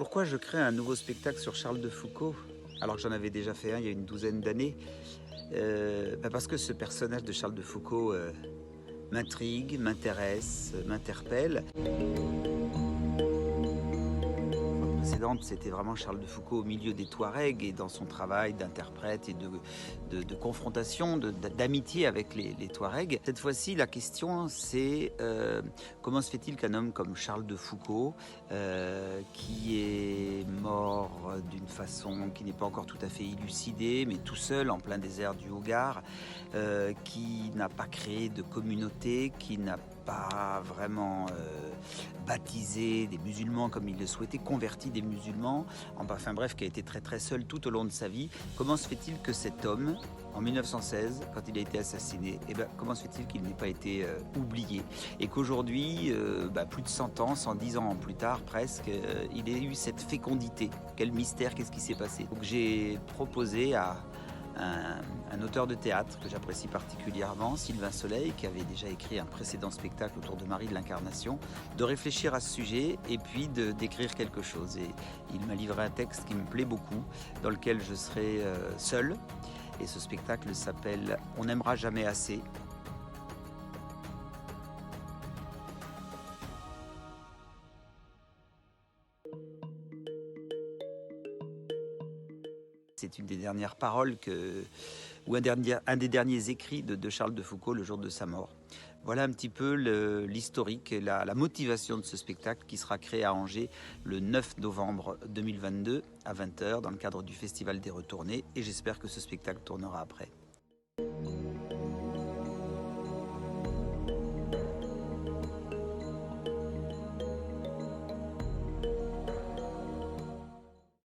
Pourquoi je crée un nouveau spectacle sur Charles de Foucault, alors que j'en avais déjà fait un il y a une douzaine d'années? Parce que ce personnage de Charles de Foucault m'intrigue, m'intéresse, m'interpelle. La précédente, c'était vraiment Charles de Foucault au milieu des Touaregs et dans son travail d'interprète et de confrontation, d'amitié avec les Touaregs. Cette fois-ci, la question, c'est comment se fait-il qu'un homme comme Charles de Foucault, qui est mort d'une façon qui n'est pas encore tout à fait élucidée, mais tout seul en plein désert du Hogar, qui n'a pas créé de communauté, qui n'a pas vraiment baptisé des musulmans comme il le souhaitait, converti des musulmans, enfin bref, qui a été très très seul tout au long de sa vie. Comment se fait-il que cet homme, en 1916, quand il a été assassiné, comment se fait-il qu'il n'ait pas été oublié et qu'aujourd'hui, plus de 100 ans, 110 ans plus tard presque, il ait eu cette fécondité? Quel mystère, qu'est-ce qui s'est passé? Donc j'ai proposé à un auteur de théâtre que j'apprécie particulièrement, Sylvain Soleil, qui avait déjà écrit un précédent spectacle autour de Marie de l'Incarnation, de réfléchir à ce sujet et puis d'écrire quelque chose. Et il m'a livré un texte qui me plaît beaucoup, dans lequel je serai seul. Et ce spectacle s'appelle « On n'aimera jamais assez ». C'est une des dernières paroles ou un des derniers écrits de Charles de Foucault le jour de sa mort. Voilà un petit peu l'historique et la motivation de ce spectacle qui sera créé à Angers le 9 novembre 2022 à 20 h dans le cadre du Festival des Retournés, et j'espère que ce spectacle tournera après.